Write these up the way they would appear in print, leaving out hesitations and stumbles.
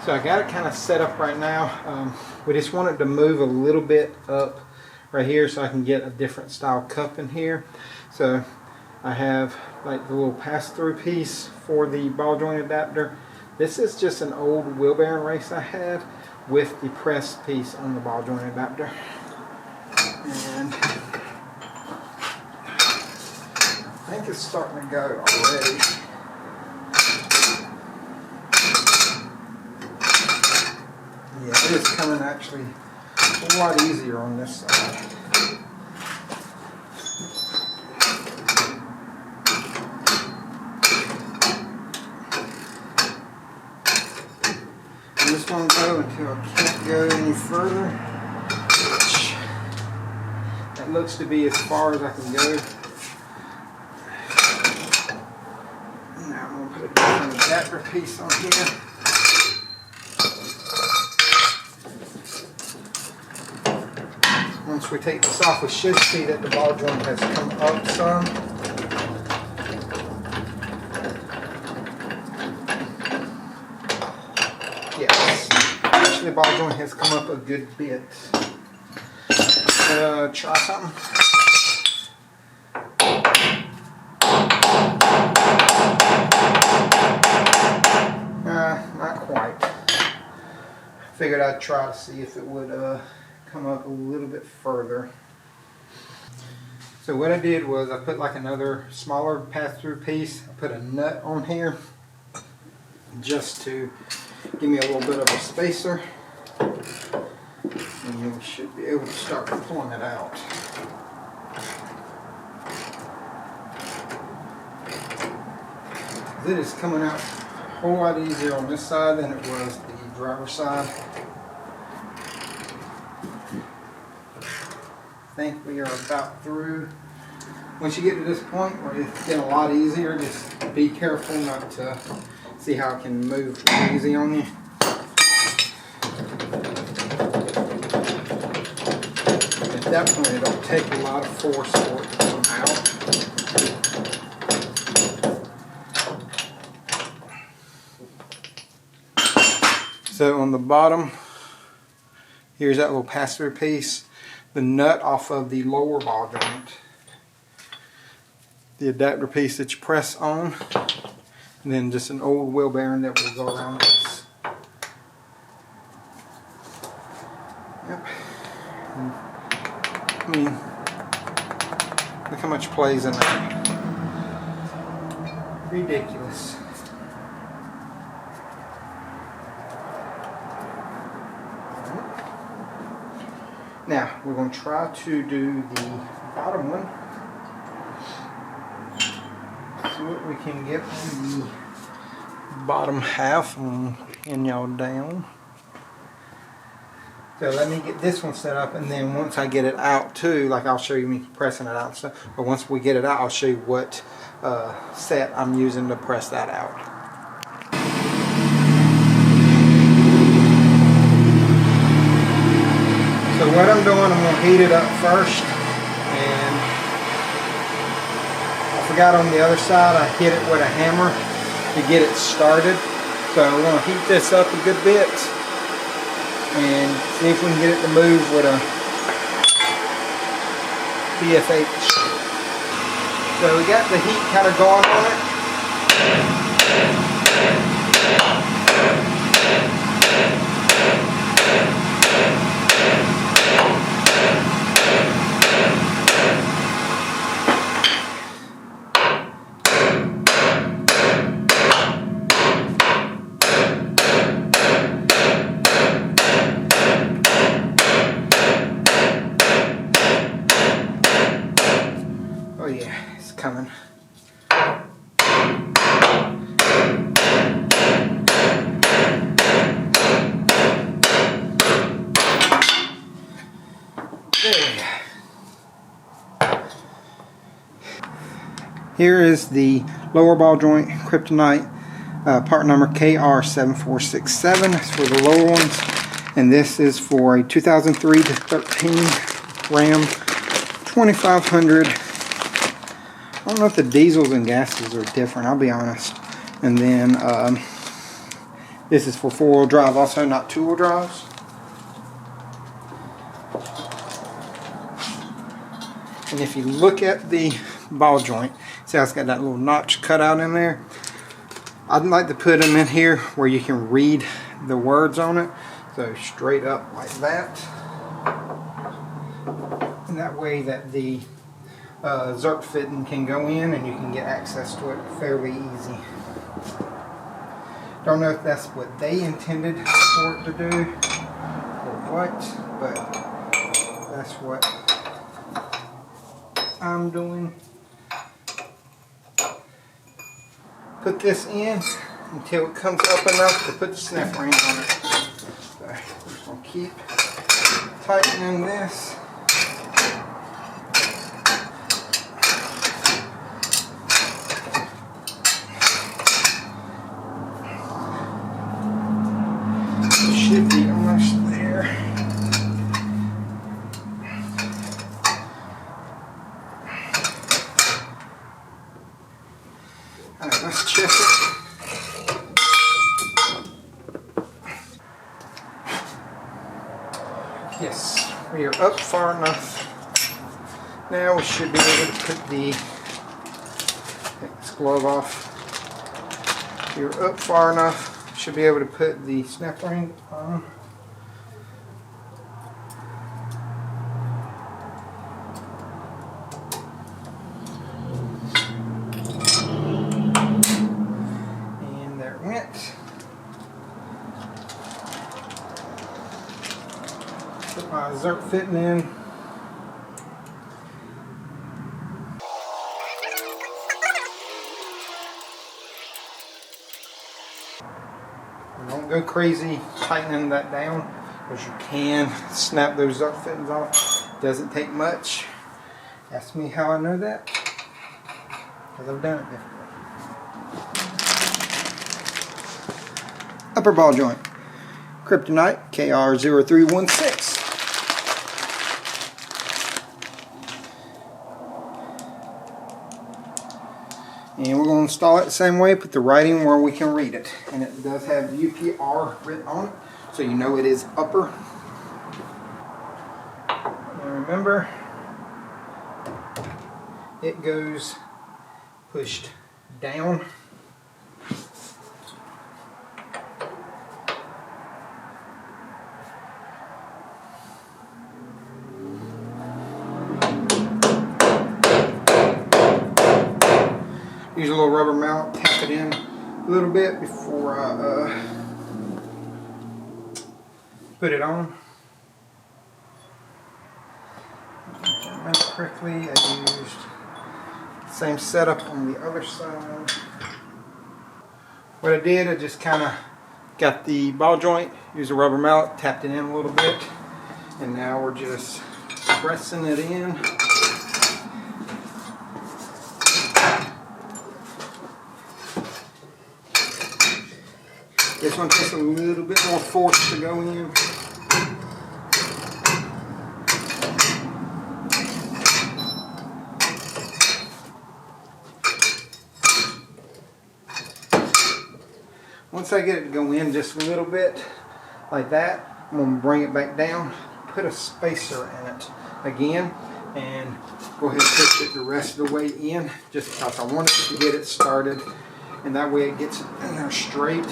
So I got it kind of set up right now. We just want it to move a little bit up right here so I can get a different style cup in here. So I have like the little pass-through piece for the ball joint adapter. This is just an old wheel bearing race I had with the press piece on the ball joint adapter. And I think it's starting to go already. Yeah, it is coming actually a lot easier on this side. I'm just going to go until I can't go any further. That looks to be as far as I can go. Now I'm going to put a different adapter piece on here. Once we take this off, we should see that the ball joint has come up some. Yes, actually the ball joint has come up a good bit. Try something. Not quite. Figured I'd try to see if it would come up a little bit further. So what I did was I put like another smaller pass-through piece. I put a nut on here just to give me a little bit of a spacer, and you should be able to start pulling it out. It is coming out a whole lot easier on this side than it was the driver's side. I think we are about through. Once you get to this point where it's getting a lot easier, just be careful not to see how it can move easy on you. At that point, it'll take a lot of force for it to come out. So on the bottom, here's that little pass-through piece. The nut off of the lower ball joint, the adapter piece that you press on, and then just an old wheel bearing that will go around this. Yep. And, I mean, look how much plays in there. Ridiculous. Now, we're going to try to do the bottom one. See what we can get on the bottom half and pin y'all down. So let me get this one set up, and then once I get it out too, like I'll show you me pressing it out and stuff, but once we get it out, I'll show you what set I'm using to press that out. So what I'm doing, I'm going to heat it up first, and I forgot on the other side I hit it with a hammer to get it started. So we're going to heat this up a good bit and see if we can get it to move with a BFH. So we got the heat kind of going on it. Oh yeah, it's coming. Here is the lower ball joint Kryptonite part number KR7467. It's for the lower ones, and this is for a 2003 to 13 Ram 2500. I don't know if the diesels and gases are different, I'll be honest. And then This is for 4-wheel drive also, not 2-wheel drives. And if you look at the ball joint, see how it's got that little notch cut out in there? I'd like to put them in here where you can read the words on it. So straight up like that. And that way that the Zerk fitting can go in and you can get access to it fairly easy. Don't know if that's what they intended for it to do or what, but that's what I'm doing. Put this in until it comes up enough to put the snap ring on it. So we're just going to keep tightening this. It should be almost there. Alright, let's check it. Yes, we are up far enough. Now we should be able to put the, take this glove off. You're up far enough, should be able to put the snap ring on. And there it went. Put my Zerk fitting in. Don't go crazy tightening that down, because you can snap those Zerk fittings off. Doesn't take much. Ask me how I know that, because I've done it before. Upper ball joint, Kryptonite KR0316. And we're going to install it the same way, put the writing where we can read it. And it does have UPR written on it, so you know it is upper. And remember, it goes pushed down. Use a little rubber mallet, tap it in a little bit before I put it on. If I remember correctly, I used the same setup on the other side. What I did, I just kind of got the ball joint, used a rubber mallet, tapped it in a little bit, and now we're just pressing it in. This one takes a little bit more force to go in. Once I get it to go in just a little bit, like that, I'm going to bring it back down, put a spacer in it again, and go ahead and push it the rest of the way in, just because I want it to get it started, and that way it gets in there straight.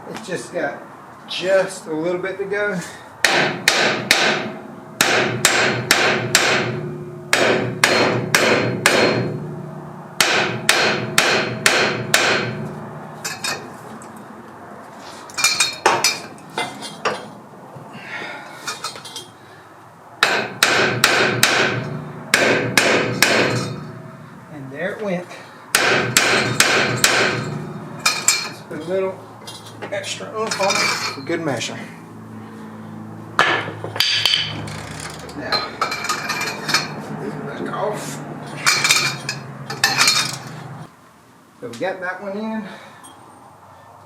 It's just got just a little bit to go. And there it went. Just put a little extra oomph on it for good measure. Now, this back off. So we got that one in,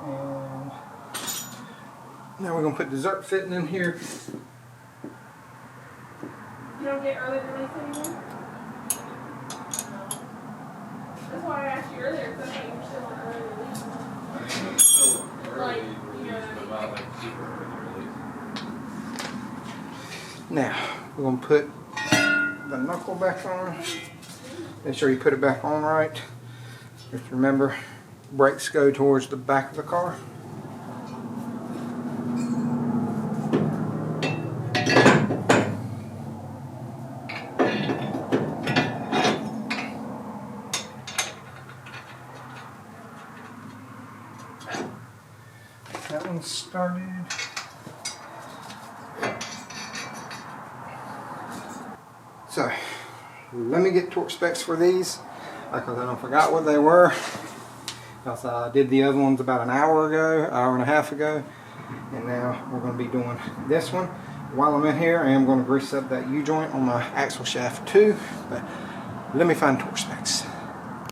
and now we're going to put the Zerk fitting in here. You don't get early release anymore? No. That's why I asked you earlier, because I thought you were still Now, we're going to put the knuckle back on. Make sure you put it back on right. Just remember, brakes go towards the back of the car. That one started. So, let me get torque specs for these, because I forgot what they were. Because I did the other ones about an hour and a half ago, and now we're going to be doing this one. While I'm in here, I am going to grease up that U-joint on my axle shaft too, but let me find torque specs.